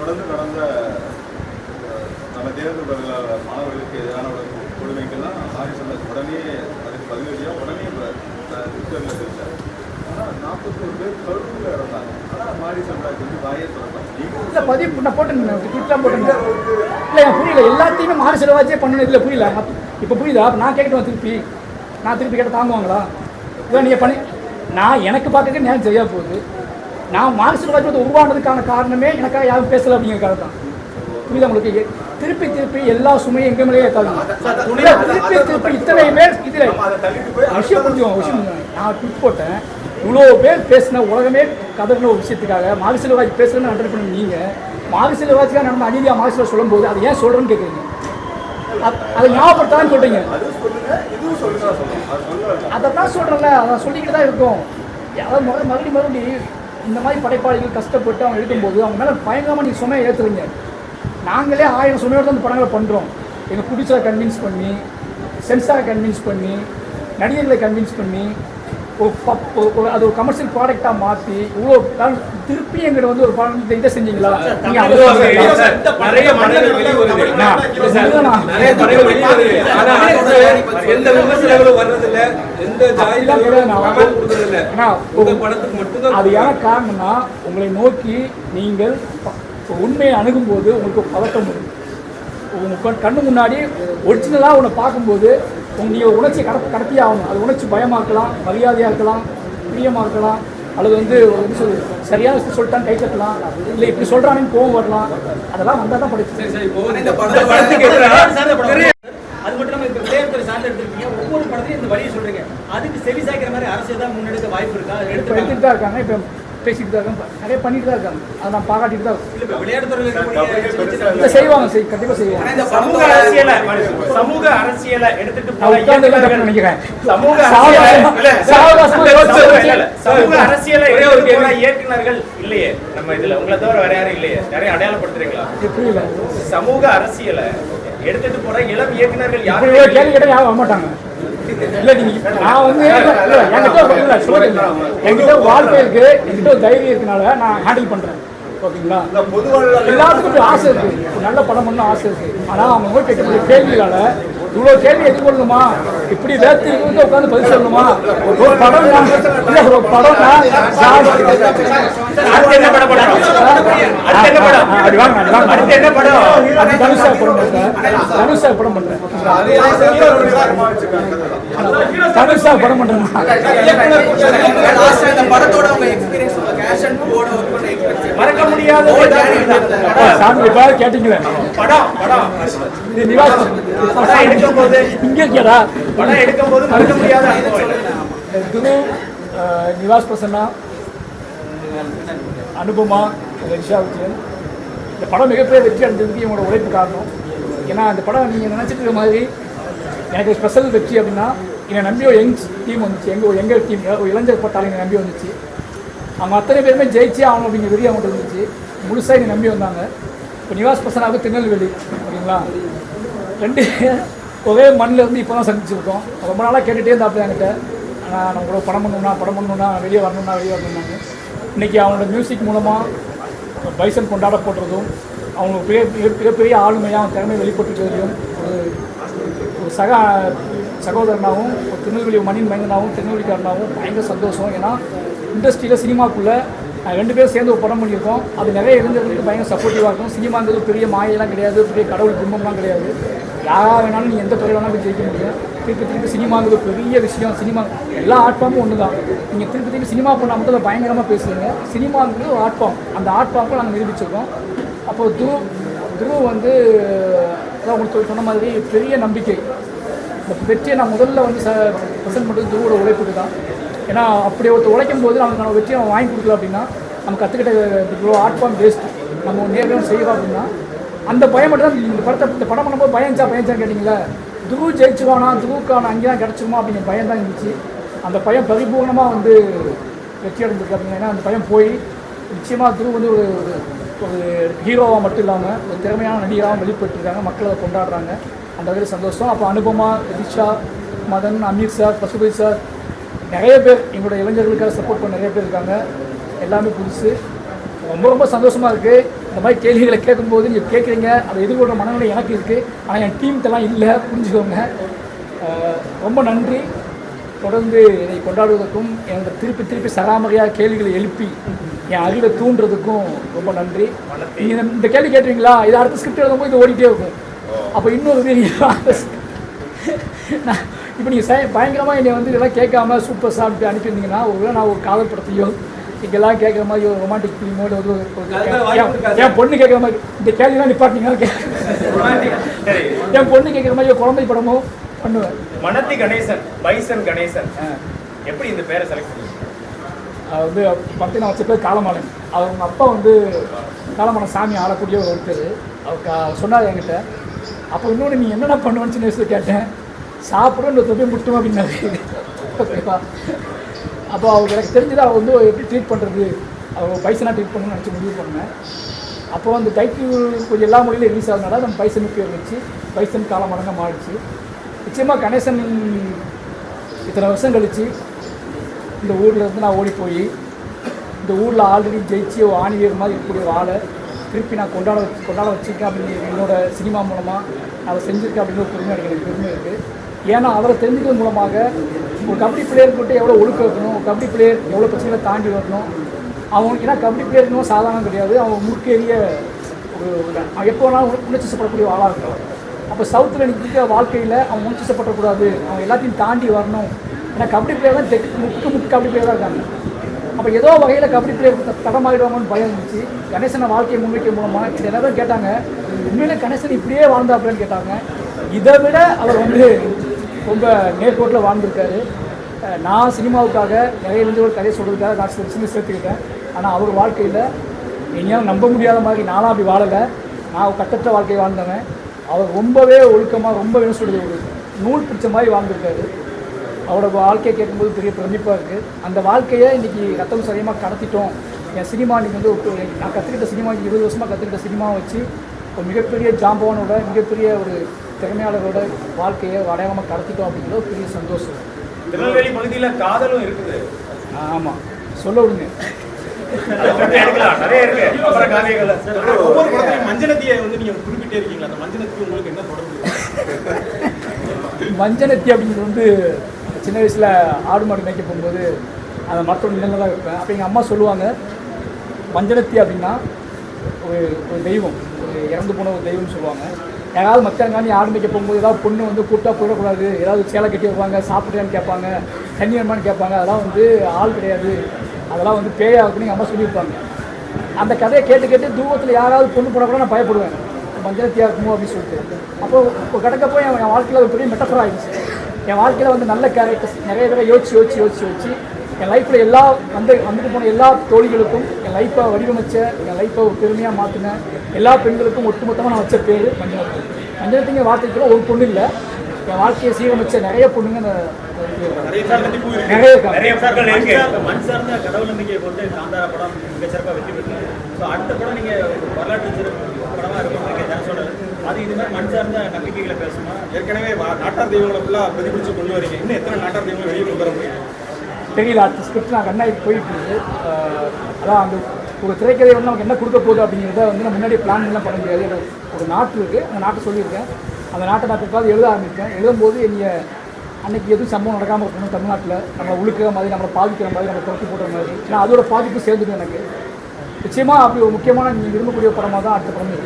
தொடர்ந்து நடந்த நம்ம தேர்தல் மாணவர்களுக்கு எதிரான கொடுமைக்கெல்லாம் ஆரிசல்ல உடனே அதுக்கு பதிலடியாக உடனே ட்விட்டரில் தெரிஞ்சார். ஆனால் 41 பேர் கருவில் இறந்தாங்க. ஆனால் மாரி செல்வராஜ் வந்து வாயை திறந்தாங்க. இல்லை பதிவு நான் போட்டேன், ட்விட்டர்லாம் போட்டேன். இல்லை புரியல, எல்லாத்தையுமே மாரி செல்வராஜே பண்ணணும். இதில் புரியல. இப்போ புரியுதா? நான் கேட்கணும் திருப்பி, நான் திருப்பி கேட்ட தாங்குவாங்களா? இதான் நீங்கள் பண்ணி நான் எனக்கு பார்க்க நேரம் சரியாக போகுது. நான் மாரி செல்வராஜ் வந்து உருவானதுக்கான காரணமே எனக்காக யாரும் பேசலை அப்படிங்கிறக்காக தான். புரியுதா உங்களுக்கு? திருப்பி திருப்பி எல்லா சுமையும் எங்க மேலேயே ஏற்றாங்க. திருப்பி திருப்பி இத்தனை பேர் இதில் விஷயம் புரிஞ்சுக்கோங்க. நான் ட்விட் போட்டேன், இவ்வளோ பேர் பேசின உலகமே கதறின ஒரு விஷயத்துக்காக மாரி செல்வராஜ் பேசுகிறேன்னு அட்டன் பண்ணி நீங்கள் மாரி செல்வராஜுக்காக நடந்த அநீதியாக மாரி செல்வராஜ் சொல்லும்போது அதை ஏன் சொல்கிறேன்னு கேட்குறீங்க. அதை ஞாபகப்படுத்தான்னு சொல்கிறீங்க. அதை தான் சொல்கிறேன்ல, அதை சொல்லிக்கிட்டு தான் இருக்கும். அதாவது மறுபடியும் இந்த மாதிரி படைப்பாளிகள் கஷ்டப்பட்டு அவங்க எழுதும்போது அவங்க மேலே பயங்கரமாக நீங்கள் சுமையை ஏற்றுறீங்க. நாங்களே 1000 சுமையோடு தான் அந்த படங்களை பண்ணுறோம். எங்கள் ப்ரொடியூசரை கன்வின்ஸ் பண்ணி, சென்சாரை கன்வின்ஸ் பண்ணி, நடிகர்களை கன்வின்ஸ் பண்ணி அது ஒரு கமர்ஷியல் ப்ராடக்டாக மாற்றி இவ்வளோ திருப்பி எங்கிட்ட வந்து ஒரு படம் இதை செஞ்சீங்களா? அது ஏன் காரணம்னா உங்களை நோக்கி நீங்கள் உண்மையை அணுகும்போது உங்களுக்கு பதட்டம் வரும். உங்கள் கண்ணு முன்னாடி ஒரிஜினலாக உன்னை பார்க்கும்போது நீங்கள் உணர்ச்சியை கடத்தி ஆகணும். அது உணர்ச்சி பயமாக இருக்கலாம், மரியாதையாக இருக்கலாம், பிரியமாக இருக்கலாம், அல்லது வந்து என்ன சொல்லுது சரியான சொல்லிட்டான்னு கை கட்டலாம், இல்லை இப்படி சொல்கிறானு கோவம் வரலாம். அதெல்லாம் வந்தால் தான் படிச்சு. அது மட்டும் இல்லாமல் இப்போ விளையாட்டுத்துறை சார்ந்து எடுத்துருக்கீங்க, ஒவ்வொரு படத்தையும் இந்த வழியை சொல்கிறீங்க. அதுக்கு செவி சாய்க்கிற மாதிரி அரசியல் தான் முன்னெடுக்க வாய்ப்பு இருக்கா? எடுத்துகிட்டு தான் இருக்காங்க. இப்போ பேசிட்டு தான் இருக்காங்க, நிறைய பண்ணிட்டு தான் இருக்காங்க. அதை நான் பாராட்டிட்டு தான் இருக்கேன். விளையாட்டுத்துறையில் செய்வாங்க, கண்டிப்பாக செய்வாங்க. சமூக அரசியலை எடுத்துட்டு நினைக்கிறேன். சமூக அரசியலை இயக்குனர்கள் இல்லையே நம்ம இதுல, உங்களை தவிர வேற யாரும் இல்லையே? நிறைய அடையாளப்படுத்துறீங்களா? புரியல. சமூக அரசியலை எடுத்துட்டு போற இளம் இயக்குனர்கள் யாரும் கேள்வி கேட்டால் யாரும் வர மாட்டாங்க. இல்லை நீங்கள் நான் வந்து என்கிட்ட வாழ்க்கை இருக்கு, என்கிட்ட தைரியம் இருக்கனால நான் ஹேண்டில் பண்ணுறேன். ஓகேங்களா? எல்லாத்துக்கும் ஆசை இருக்கு, நல்ல படம் பண்ண ஆசை இருக்கு. ஆனால் அவங்க கேட்கக்கூடிய கேள்வியால இவ்வளோ கேள்வி எதிர்கொள்ளணுமா? இப்படி வேத்து இருந்து உட்காந்து பதில் சொல்லணுமா? ஒரு படம் ஒரு படம் தனுஷா படம் பண்றேன். தனுஷா படம் பண்றேன். தனுஷா படம் பண்றேன். மறக்க முடியாத கேட்டீங்களே படம் படம் எடுக்கும் போது மறக்க முடியாத நிவாஸ் பிரசன்னா, அனுபமா, ரிஷா விஜயன். இந்த படம் மிகப்பெரிய வெற்றி அடைஞ்சதுக்கு இவங்களோட உழைப்பு காரணம். ஏன்னா அந்த படம் நீங்கள் நினச்சிட்டு இருக்க மாதிரி எனக்கு ஸ்பெஷல் வெற்றி அப்படின்னா என்னை நம்பி ஒரு யங் டீம் வந்துச்சு. எங்கள் டீம் ஒரு இளைஞர் பட்டாளி நம்பி வந்துச்சு. அவங்க அத்தனை பேருமே ஜெயிச்சே ஆகணும் அப்படிங்கிற வெறி அவங்கள்ட்ட இருந்துச்சு. முழுசாக என்னை நம்பி வந்தாங்க. இப்போ நிவாஸ் பிரசன்னாவுக்கு திருநெல்வேலி, ஓகேங்களா, 2 ஒரே மண்ணில் இருந்து இப்போ தான் சந்திச்சிருக்கோம். ரொம்ப நாளாக கேட்டுகிட்டே இருந்தாப்பில் என்கிட்ட, ஆனால் நான் உங்களோட படம் பண்ணணுன்னா வெளியே வரணுன்னாங்க. இன்றைக்கி அவங்களோட மியூசிக் மூலமாக பைசன் கொண்டாட போடுறதும், அவங்க மிகப்பெரிய ஆளுமையாக அவங்க திறமை வெளிப்பட்டுறதையும் ஒரு சகோதரனாகவும் ஒரு திருநெல்வேலி மண்ணின் மைந்தனாகவும் திருநெல்வேலிக்காரனாகவும் பயங்கர சந்தோஷம். ஏன்னா இண்டஸ்ட்ரியில் சினிமாக்குள்ளே 2 பேரும் சேர்ந்து ஒரு படம் பண்ணியிருக்கோம். அது நிறைய இளைஞர்களுக்கு பயங்கர சப்போர்ட்டிவாக இருக்கும். சினிமாங்கிறது பெரிய மாயெல்லாம் கிடையாது, பெரிய கடவுள் கும்பம்லாம் கிடையாது. யாராக வேணாலும் நீங்கள் எந்த துறை வேணாலும் ஜெயிக்க முடியும். திருப்பி சினிமாங்கிறது பெரிய விஷயம். சினிமா எல்லா ஆர்ட் ஃபார்மும் ஒன்று தான். நீங்கள் திருப்பி சினிமா பண்ணால் மட்டும் அதை பயங்கரமாக பேசுவீங்க. சினிமாங்கிறது ஒரு ஆர்ட் ஃபார்ம். அந்த ஆர்ட் ஃபார்மும் நாங்கள் நிரூபிச்சிருக்கோம். அப்போ துருவ வந்து அதான் உங்களுக்கு சொன்ன மாதிரி பெரிய நம்பிக்கை. இந்த வெற்றியை நான் முதல்ல வந்து ப்ரெசென்ட் பண்ணுறது துருவோட உழைப்புக்கு தான். ஏன்னா அப்படி ஒருத்தர் உழைக்கும் போது நமக்கு வெற்றியை நம்ம வாங்கி கொடுக்கல அப்படின்னா நம்ம கற்றுக்கிட்ட இவ்வளோ ஆர்ட் ஃபார்ம் வேஸ்ட். நம்ம நேரம் செய்வோம் அப்படின்னா அந்த பயம் மட்டும் தான். இந்த படம் பண்ணும்போது பயஞ்சான்னு கேட்டிங்களா? துரு ஜெயிச்சுவானா, துருவுக்கான அங்கே தான் கிடச்சிருமா அப்படிங்கிற பயம் தான் இருந்துச்சு. அந்த பயம் பரிபூர்ணமாக வந்து வெற்றி அடைஞ்சிருக்கு அப்படின்னா. ஏன்னா அந்த பயம் போய் நிச்சயமாக துரு வந்து ஒரு ஹீரோவாக மட்டும் இல்லாமல் ஒரு திறமையான நடிகராகவும் வெளிப்பட்டுருக்காங்க. மக்கள் அதை கொண்டாடுறாங்க. அந்த வகையில் சந்தோஷம். அப்போ அனுபமா, ரிஷா, மதன், அமீர் சார், பசுபதி சார், நிறைய பேர் எங்களோட இளைஞர்களுக்காக சப்போர்ட் பண்ண நிறைய பேர் இருக்காங்க. எல்லாமே புதுசு. ரொம்ப சந்தோஷமாக இருக்குது. இந்த மாதிரி கேள்விகளை கேட்கும்போது நீங்கள் கேட்குறீங்க, அதை எதிர்கொள்கிற மனநிலை எனக்கு இருக்குது. ஆனால் என் டீம்கிட்டலாம் இல்லை, புரிஞ்சுக்கோங்க. ரொம்ப நன்றி. தொடர்ந்து இதை கொண்டாடுவதற்கும் எனக்கு திருப்பி சராமரியாக கேள்விகளை எழுப்பி என் அறிவை தூண்டுறதுக்கும் ரொம்ப நன்றி. நீங்கள் இந்த கேள்வி கேட்டுறீங்களா, இது அடுத்த ஸ்கிரிப்ட் எழுதும்போது இது ஓடிட்டே இருக்கும். அப்போ இன்னொரு நான் இப்போ நீங்கள் பயங்கரமாக என்னை வந்து இதெல்லாம் கேட்காம சூப்பர் சாப்பிட்டு அனுப்பியிருந்தீங்கன்னா ஒருவேளை நான் ஒரு காதல் படத்தையோ இங்கெல்லாம் கேட்குற மாதிரி ஒரு ரொமான்டிக் ஃபிலிமோட என் பொண்ணு கேட்குற மாதிரி இந்த கேள்விலாம் நிப்பாட்டிங்கன்னா என் பொண்ணு கேட்குற மாதிரி குழந்தை படமோ பண்ணுவேன். மனத்தி கணேசன், பைசன் கணேசன், எப்படி இந்த பேரை செலக்ட் பண்ணி? வந்து படத்தை நான் வச்ச பேர் காலமானன். அவங்க அப்பா வந்து காலமான சாமி ஆடக்கூடிய ஒரு ஒருத்தர். அவர் சொன்னார் என்கிட்ட. அப்போ இன்னொன்று நீ என்னென்ன பண்ணுவேன்னு சின்ன வயசில் கேட்டேன். சாப்பிடும் இந்த தொப்பி முட்டும் அப்படின்னாரு. ஓகேப்பா. அப்போ அவங்க எனக்கு தெரிஞ்சது அவர் வந்து எப்படி ட்ரீட் பண்ணுறது, அவர் பைசனாக ட்ரீட் பண்ணணும்னு நினச்சி முடிவு பண்ணேன். அப்போ அந்த டைட்டில் கொஞ்சம் எல்லா மொழியிலும் ரிலீஸ் ஆகுதுனால நம்ம பைசனுக்கு பேர் வச்சு பைசன் காலமானங்க மாறிடுச்சு. நிச்சயமாக கணேசன் இத்தனை வருஷம் கழித்து இந்த ஊரில் இருந்து நான் ஓடி போய் இந்த ஊரில் ஆல்ரெடி ஜெயிச்சு ஒரு ஆணிவேர் மாதிரி இருக்கக்கூடிய ஆளை திருப்பி நான் கொண்டாட வச்சுருக்கேன் அப்படின்னு என்னோட சினிமா மூலமாக அதை செஞ்சுருக்கேன் அப்படின்னு ஒரு பெருமை எனக்கு பெருமை இருக்குது. ஏன்னா அவரை தெரிஞ்சுக்கிறது மூலமாக ஒரு கபடி பிளேயர் போட்டு எவ்வளோ ஒழுக்கம் இருக்கணும், ஒரு கபடி பிளேயர் எவ்வளோ பிரச்சனைகளை தாண்டி வரணும். அவங்க ஏன்னா கபடி பிளேயர்னும் சாதாரணம் கிடையாது, அவங்க முற்கேறிய ஒரு எப்போ வேணாலும் உணர்ச்சிசப்படக்கூடிய ஆளாக இருக்கும். அப்போ சவுத்தில் நிற்கிற வாழ்க்கையில் அவன் உணர்ச்சிசப்படக்கூடாது, அவங்க எல்லாத்தையும் தாண்டி வரணும். ஏன்னா கபடி பிளேயர் தான் முக்கு கபடி பிளேயர் தான் இருக்காங்க. அப்போ ஏதோ வகையில் கபடி பிளேயர் தடமாயிடுவாங்கன்னு பயம் இருந்துச்சு. கணேசனை வாழ்க்கையை முன்வைக்க மூலமாக எல்லாரும் கேட்டாங்க, உண்மையிலே கணேசன் இப்படியே வாழ்ந்தாப்புலன்னு கேட்டாங்க. இதை விட அவர் வந்து ரொம்ப நேர்கோட்டில் வாழ்ந்திருக்காரு. நான் சினிமாவுக்காக நிறைய ஒரு கதையை சொல்கிறதுக்காக நான் சின்ன சேர்த்துக்கிட்டேன். ஆனால் அவர் வாழ்க்கையில் எங்கேயாவது நம்ப முடியாத மாதிரி நானும் அப்படி வாழலை. நான் கட்டற்ற வாழ்க்கையை வாழ்ந்தவன். அவர் ரொம்பவே ஒழுக்கமாக ரொம்ப என்ன சொல்கிறது ஒரு நூல் பிடிச்ச மாதிரி வாழ்ந்திருக்காரு. அவரோட வாழ்க்கையை கேட்கும்போது பெரிய பிரமிப்பாக இருக்குது. அந்த வாழ்க்கையை இன்றைக்கி ரத்தம் சரியாக கடத்திட்டோம். என் சினிமா இன்றைக்கி வந்து நான் கற்றுக்கிட்ட சினிமா 20 வருஷமாக கற்றுக்கிட்ட சினிமாவை வச்சு ஒரு மிகப்பெரிய ஜாம்பவனோட மிகப்பெரிய ஒரு திறமையாளரோட வாழ்க்கையை அடையாளமாக கடத்திட்டோம் அப்படிங்கிற ஒரு பெரிய சந்தோஷம். திருநெல்வேலி பகுதியில் காதலும் இருக்குது. ஆமாம், சொல்ல விடுங்க. நிறைய இருக்கு. ஒவ்வொரு படத்தையும் மஞ்சனத்தியை வந்து நீங்கள் குறிப்பிட்டே இருக்கீங்களா? அந்த மஞ்சனத்தி உங்களுக்கு என்ன தொடர்பு? மஞ்சனத்தி அப்படிங்கிறது வந்து சின்ன வயசில் ஆடு மாடு மேய்க்க போகும்போது அந்த மரத்தோட நிலையில் தான் வைப்பேன். அப்போ எங்கள் அம்மா சொல்லுவாங்க, மஞ்சனத்தி அப்படின்னா ஒரு தெய்வம், ஒரு இறந்து போன ஒரு தெய்வம்னு சொல்லுவாங்க. யாராவது மச்சாங்காண்டி ஆடு மேய்க்க போகும்போது ஏதாவது பொண்ணு வந்து கூட்டாக போயிடக்கூடாது, ஏதாவது சேலை கட்டி வைப்பாங்க, சாப்பிட்றியான்னு கேட்பாங்க, தண்ணி வேணுமான்னு கேட்பாங்க. அதெல்லாம் வந்து ஆள் கிடையாது, அதெல்லாம் வந்து பேயாகுன்னு எங்கள் அம்மா சொல்லியிருப்பாங்க. அந்த கதையை கேட்டு தூரத்தில் யாராவது பொண்ணு போனால் கூட நான் பயப்படுவேன், மஞ்சனத்தியாக இருக்குமோ அப்படின்னு சொல்லிட்டு. அப்போது இப்போ கிடக்கப்போ என் வாழ்க்கையில் ஒரு பெரிய மெட்டஃபர் ஆகிடுச்சு. என் வாழ்க்கையில் வந்து நல்ல கேரக்டர்ஸ் நிறைய தடவை யோசிச்சு என் லைஃப்பில் வந்துட்டு போன எல்லா தோழிகளுக்கும் என் லைஃப்பை வடிவமைச்ச, என் லைஃப்பை ஒரு பெருமையாக மாற்றின எல்லா பெண்களுக்கும் ஒட்டுமொத்தமாக நான் வச்ச பேர் மஞ்சனத்தி. மஞ்சனத்திங்க வார்த்தைக்குள்ள ஒரு பொண்ணு இல்லை, என் வாழ்க்கையை சீரமைச்ச நிறைய பொண்ணுங்க நிறைய மண் சார்ந்த கடவுள் நம்பிக்கையை கொண்டு காந்தாரா படம் மிக சிறப்பாக வெற்றி பெற்றது. ஸோ அடுத்த படம் நீங்கள் வரலாற்று சிறப்பு படமாக இருக்கும் சொல்கிறது. அது இது மாதிரி மண் சார்ந்த நம்பிக்கைகளை பேசணும். ஏற்கனவே நாட்டார் தெய்வங்களை ஃபுல்லாக பிரதிபலித்து கொண்டு வரீங்க. இன்னும் எத்தனை நாட்டார் தெய்வங்களை வெளியே கொண்டு வர முடியும் தெரியல. அடுத்த ஸ்கிரிப்ட் நான் கண்ணாடி போயிட்டு இருக்கு. அதான் அந்த ஒரு திரைக்கதை வந்து நமக்கு என்ன கொடுக்க போகுது அப்படிங்கிறத வந்து நான் முன்னாடியே பிளான்லாம் பண்ண முடியாது. ஒரு நாட்டு இருக்குது, அந்த நாட்டை சொல்லியிருக்கேன். அந்த நாட்டை நான் பிற்காவது எழுத ஆரம்பித்தேன். எழுதும்போது நீங்கள் அன்றைக்கி எதுவும் சம்பவம் நடக்காமல் இருக்கணும், தமிழ்நாட்டில் நம்மளை உழுக்கிற மாதிரி, நம்மளை பாதிக்கிற மாதிரி, நம்மளை துரத்தி போடுற மாதிரி, ஏன்னா அதோட பாதிப்பு சேர்ந்துடும் எனக்கு. நிச்சயமாக அப்படி ஒரு முக்கியமான நீங்கள் விரும்பக்கூடிய படமாக தான் அடுத்த படம் இருக்குது.